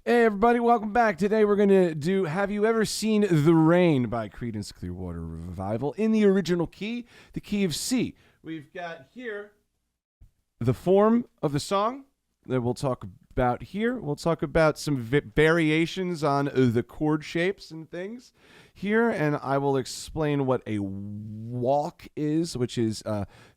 Hey everybody, welcome back. Today we're going to do Have You Ever Seen the Rain by Creedence Clearwater Revival in the original key, the key of C. We've got here the form of the song that we'll talk about here. We'll talk about some variations on the chord shapes and things here, and I will explain what a walk is, which is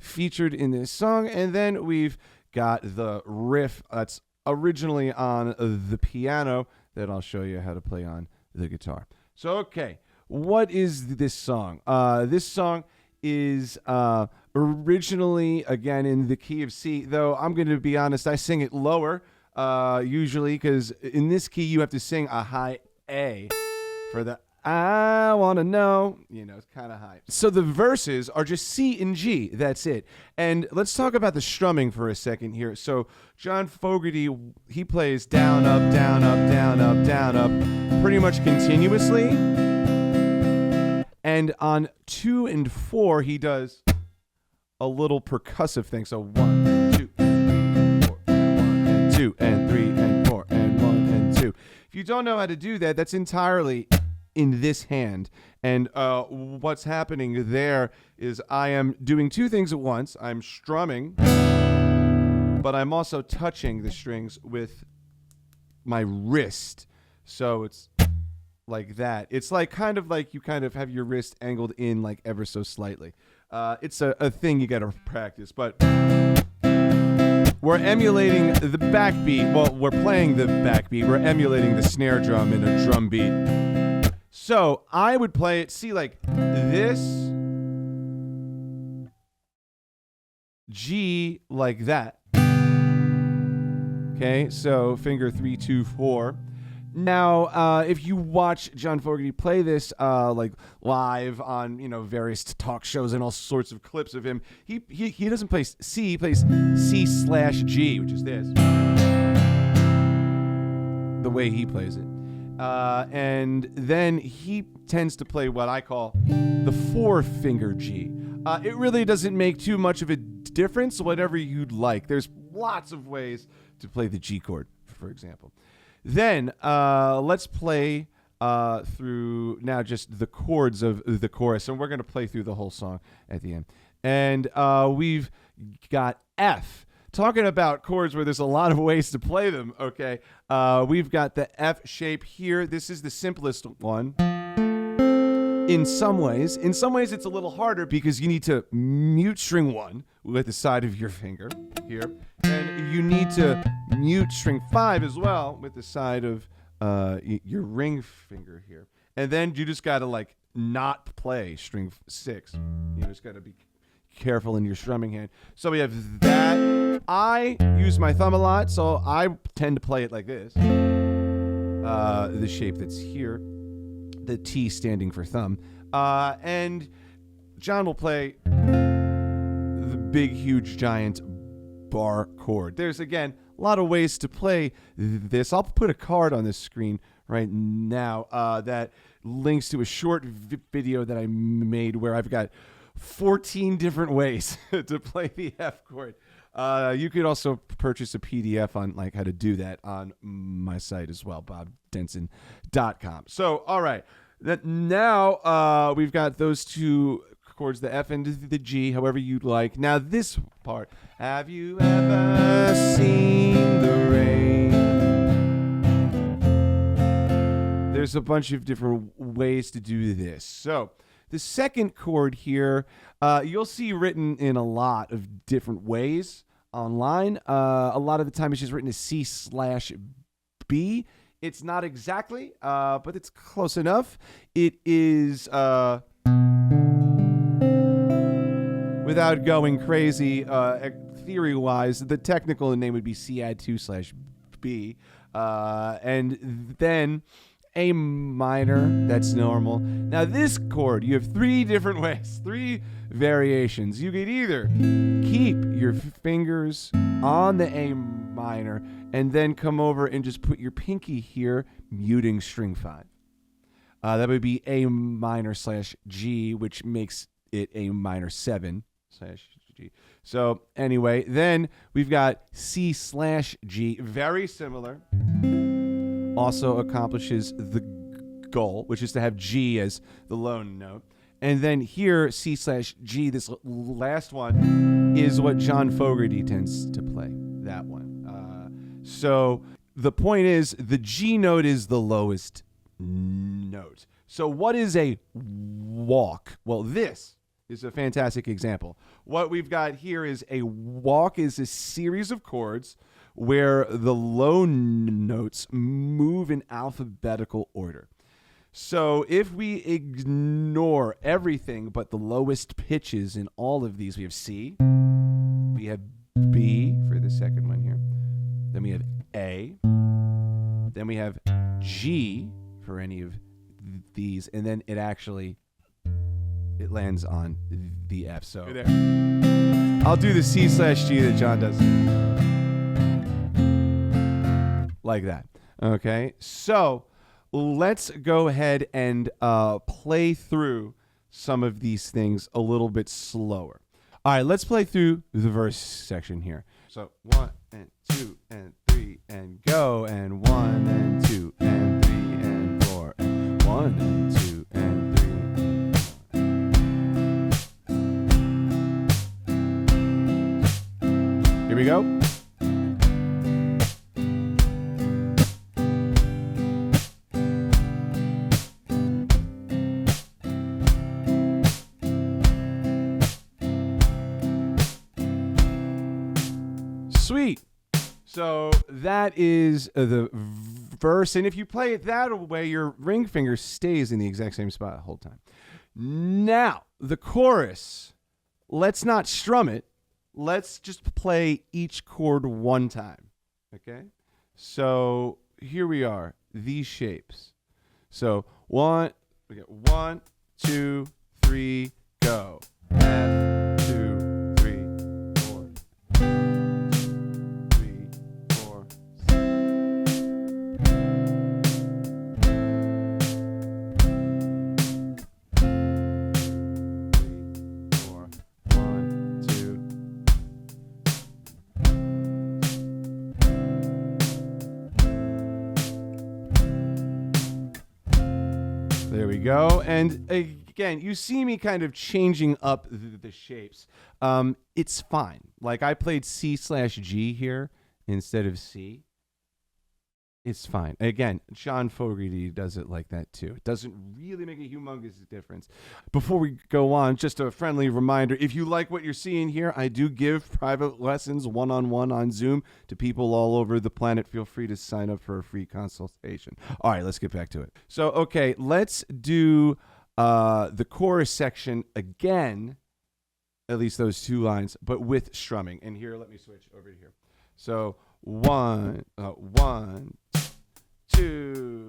featured in this song, and then we've got the riff that's originally on the piano that I'll show you how to play on the guitar. So, okay, what is this song? This song is originally, again, in the key of C, though I'm going to be honest, I sing it lower usually, because in this key you have to sing a high A for the I want to know, it's kind of high. So the verses are just C and G. That's it. And let's talk about the strumming for a second here. So John Fogerty, he plays down, up, down, up, down, up, down, up, pretty much continuously. And on 2 and 4, he does a little percussive thing. So 1, 2, 3, 4, 1 and 2 and 3 and 4 and 1 and 2. If you don't know how to do that, that's entirely in this hand, and what's happening there is I am doing two things at once. I'm strumming, but I'm also touching the strings with my wrist, so it's like that. It's like kind of like you kind of have your wrist angled in like ever so slightly. It's a thing you gotta practice, but we're emulating the backbeat. Well, we're playing the backbeat. We're emulating the snare drum in a drum beat. So I would play it, see, like this, G like that. Okay, so finger 3, 2, 4. Now, if you watch John Fogerty play this, like live on various talk shows and all sorts of clips of him, he doesn't play C, he plays C/G, which is this. The way he plays it. And then he tends to play what I call the 4-finger G. It really doesn't make too much of a difference, whatever you'd like. There's lots of ways to play the G chord, for example. Then let's play through now just the chords of the chorus, and we're going to play through the whole song at the end. And we've got F. Talking about chords where there's a lot of ways to play them, okay? We've got the F shape here. This is the simplest one. In some ways it's a little harder because you need to mute string 1 with the side of your finger here. And you need to mute string 5 as well with the side of your ring finger here. And then you just got to like not play string 6. You just got to be careful in your strumming hand. So we have that. I use my thumb a lot, so I tend to play it like this. The shape that's here, the T standing for thumb. And John will play the big, huge, giant bar chord. There's, again, a lot of ways to play this. I'll put a card on this screen right now that links to a short video that I made where I've got 14 different ways to play the F chord. You could also purchase a PDF on like how to do that on my site as well, bobdenson.com. So, all right, now we've got those two chords, the F and the G, however you'd like. Now this part, have you ever seen the rain? There's a bunch of different ways to do this. So the second chord here, you'll see written in a lot of different ways online. A lot of the time it's just written as C/B. It's not exactly, but it's close enough. It is, without going crazy, theory-wise, the technical name would be C-add-2/B. And then A minor, that's normal. Now this chord, you have 3 different ways, 3 variations. You could either keep your fingers on the A minor and then come over and just put your pinky here, muting string 5. That would be A minor/G, which makes it A minor 7/G. So anyway, then we've got C/G, very similar. also accomplishes the goal, which is to have G as the low note. And then here, C/G, this last one, is what John Fogerty tends to play, that one. So the point is, the G note is the lowest note. So what is a walk? Well, this is a fantastic example. What we've got here is a walk is a series of chords where the low notes move in alphabetical order. So if we ignore everything but the lowest pitches in all of these, we have C, we have B for the second one here, then we have A, then we have G for any of these, and then it lands on the F. So I'll do the C/G that John does. Like that. Okay, so let's go ahead and play through some of these things a little bit slower. All right, let's play through the verse section here. So 1 and 2 and 3 and go, and 1 and 2 and 3 and 4 and 1 and 2 and 3 and 4. Here we go. Sweet. So that is the verse, and if you play it that way, your ring finger stays in the exact same spot the whole time. Now, the chorus, let's not strum it. Let's just play each chord one time, okay? So here we are, these shapes. So we get 1, 2, 3, go. F, 2, 3, 4. There we go. And again, you see me kind of changing up the shapes. It's fine. Like I played C/G here instead of C. It's fine. Again, John Fogerty does it like that too. It doesn't really make a humongous difference. Before we go on, just a friendly reminder, if you like what you're seeing here, I do give private lessons one-on-one on Zoom to people all over the planet. Feel free to sign up for a free consultation. All right, let's get back to it. So, okay, let's do the chorus section again, at least those two lines, but with strumming. And here, let me switch over to here. So, 1, 2,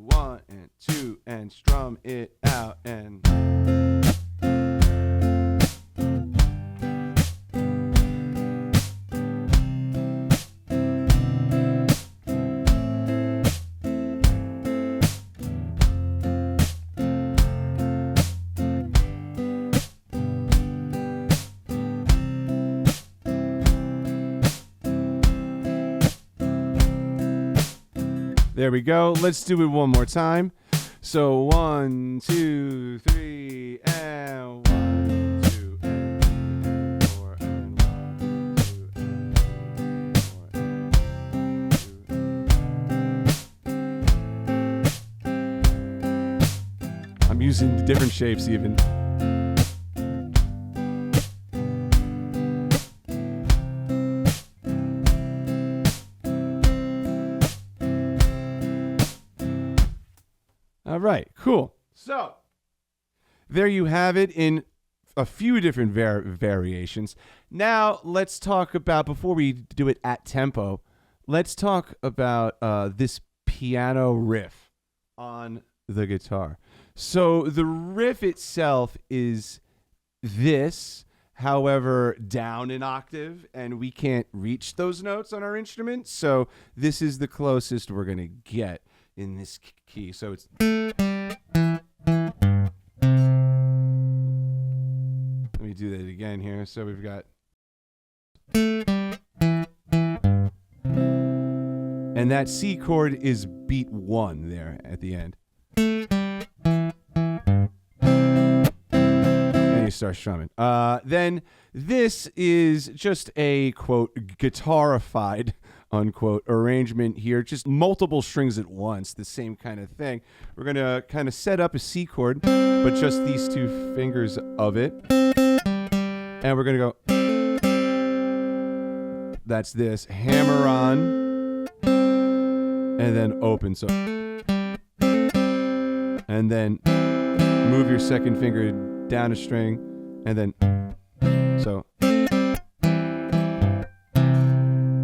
1 and 2, and strum it out and. There we go. Let's do it one more time. So 1, 2, 3, and 1, 2, and 4, and 1, 2, and 4, and 2. I'm using different shapes even. All right, cool. So there you have it in a few different variations. Now let's talk about, before we do it at tempo, let's talk about this piano riff on the guitar. So the riff itself is this, however, down an octave, and we can't reach those notes on our instrument. So this is the closest we're going to get in this key. So it's. Let me do that again here. So we've got. And that C chord is beat 1 there at the end. And you start strumming. Then this is just a, quote, guitarified, unquote, arrangement here. Just multiple strings at once, the same kind of thing. We're going to kind of set up a C chord, but just these 2 fingers of it. And we're going to go, that's this, hammer on, and then open. So, and then move your second finger down a string, and then, so.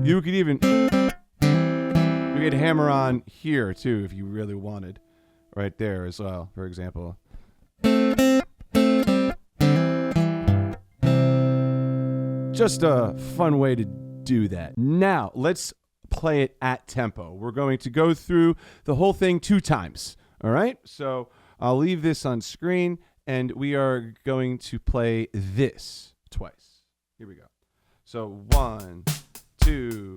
You could even, you could hammer on here too if you really wanted, right there as well, for example. Just a fun way to do that. Now, let's play it at tempo. We're going to go through the whole thing 2 times, all right? So I'll leave this on screen, and we are going to play this twice. Here we go. So 1, 2,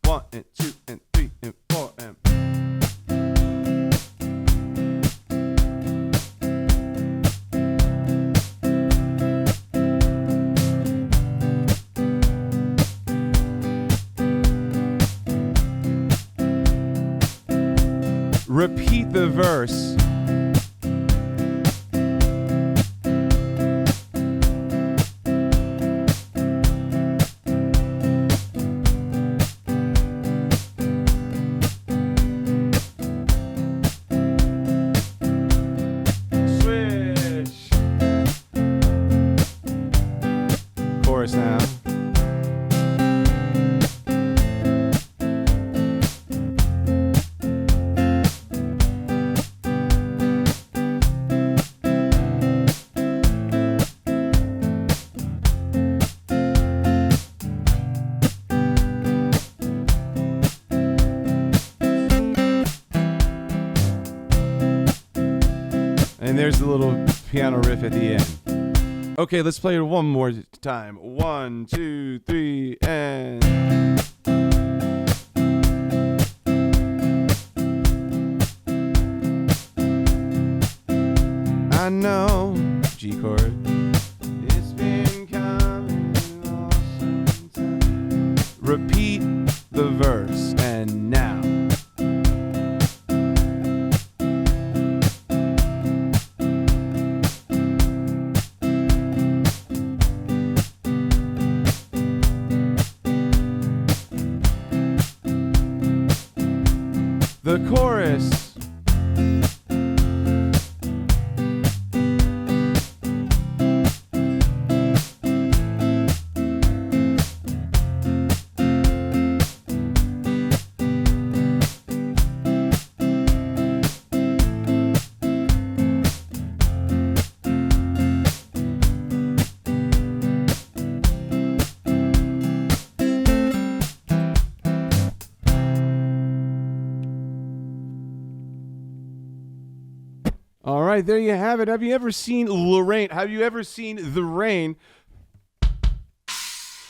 1 and 2 and 3 and 4 and. Repeat the verse. Now. And there's the little piano riff at the end. Okay, let's play it one more time. 1, 2, 3, and. I know, G chord. It's been coming all sometime. Repeat the verse, and now. The chorus. All right, there you have it. Have you ever seen Lorraine? Have you ever seen The Rain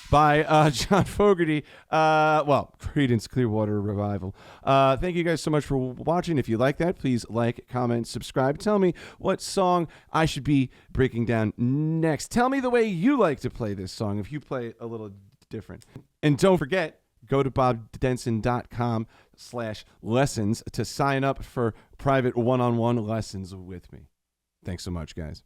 by John Fogerty? Well, Creedence Clearwater Revival. Thank you guys so much for watching. If you like that, please like, comment, subscribe. Tell me what song I should be breaking down next. Tell me the way you like to play this song if you play it a little different. And don't forget, go to bobdenson.com/lessons to sign up for private one-on-one lessons with me. Thanks so much, guys.